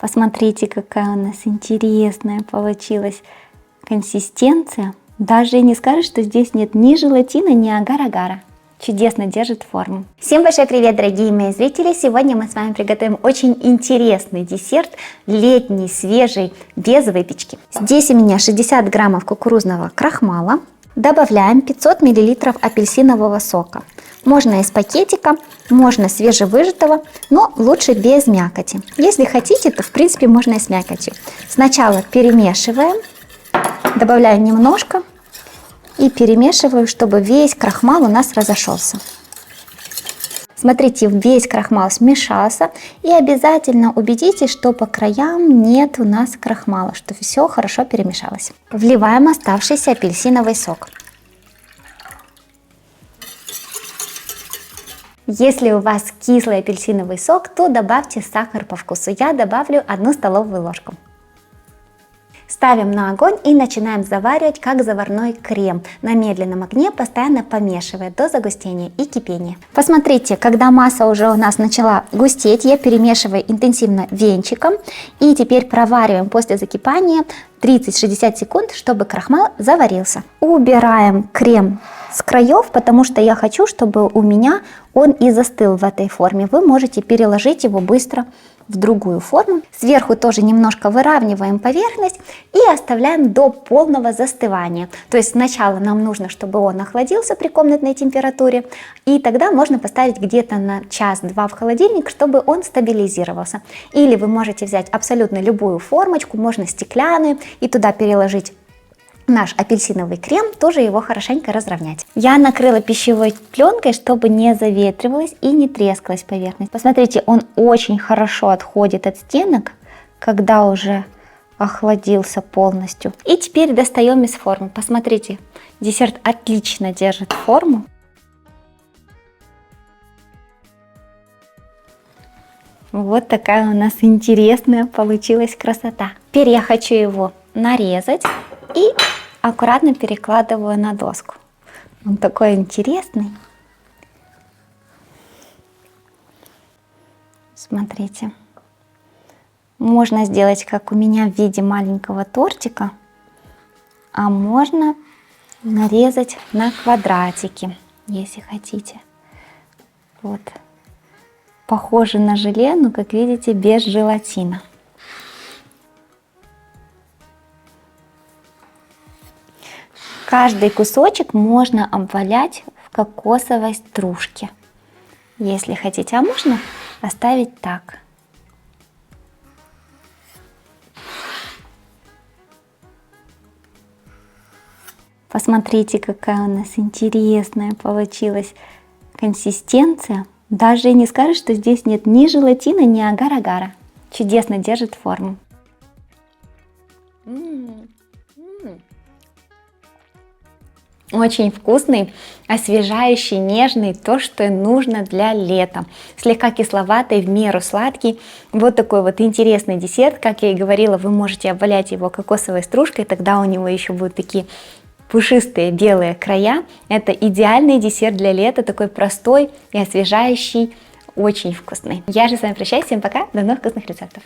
Посмотрите, какая у нас интересная получилась консистенция. Даже и не скажешь, что здесь нет ни желатина, ни агар-агара. Чудесно держит форму. Всем большой привет, дорогие мои зрители! Сегодня мы с вами приготовим очень интересный десерт, летний, свежий, без выпечки. Здесь у меня 60 граммов кукурузного крахмала. Добавляем 500 миллилитров апельсинового сока. Можно из пакетика, можно свежевыжатого, но лучше без мякоти. Если хотите, то в принципе можно и с мякотью. Сначала перемешиваем, добавляю немножко и перемешиваю, чтобы весь крахмал у нас разошелся. Смотрите, весь крахмал смешался, и обязательно убедитесь, что по краям нет у нас крахмала, что все хорошо перемешалось. Вливаем оставшийся апельсиновый сок. Если у вас кислый апельсиновый сок, то добавьте сахар по вкусу. Я добавлю 1 столовую ложку. Ставим на огонь и начинаем заваривать как заварной крем. На медленном огне, постоянно помешивая до загустения и кипения. Посмотрите, когда масса уже у нас начала густеть, я перемешиваю интенсивно венчиком. И теперь провариваем после закипания 30-60 секунд, чтобы крахмал заварился. Убираем крем с краев, потому что я хочу, чтобы у меня он и застыл в этой форме. Вы можете переложить его быстро в другую форму. Сверху тоже немножко выравниваем поверхность и оставляем до полного застывания. То есть сначала нам нужно, чтобы он охладился при комнатной температуре, и тогда можно поставить где-то на час-два в холодильник, чтобы он стабилизировался. Или вы можете взять абсолютно любую формочку, можно стеклянную, и туда переложить наш апельсиновый крем, тоже его хорошенько разровнять. Я накрыла пищевой пленкой, чтобы не заветривалась и не трескалась поверхность. Посмотрите, он очень хорошо отходит от стенок, когда уже охладился полностью. И теперь достаем из формы. Посмотрите, десерт отлично держит форму. Вот такая у нас интересная получилась красота. Теперь я хочу его нарезать и аккуратно перекладываю на доску. Он такой интересный. Смотрите. Можно сделать, как у меня, в виде маленького тортика, а можно нарезать на квадратики, если хотите. Вот. Похоже на желе, но, как видите, без желатина. Каждый кусочек можно обвалять в кокосовой стружке, если хотите, а можно оставить так. Посмотрите, какая у нас интересная получилась консистенция. Даже и не скажешь, что здесь нет ни желатина, ни агар-агара. Чудесно держит форму. Очень вкусный, освежающий, нежный, то, что нужно для лета. Слегка кисловатый, в меру сладкий. Вот такой вот интересный десерт. Как я и говорила, вы можете обвалять его кокосовой стружкой, тогда у него еще будут такие пушистые белые края. Это идеальный десерт для лета, такой простой и освежающий, очень вкусный. Я же с вами прощаюсь, всем пока, до новых вкусных рецептов.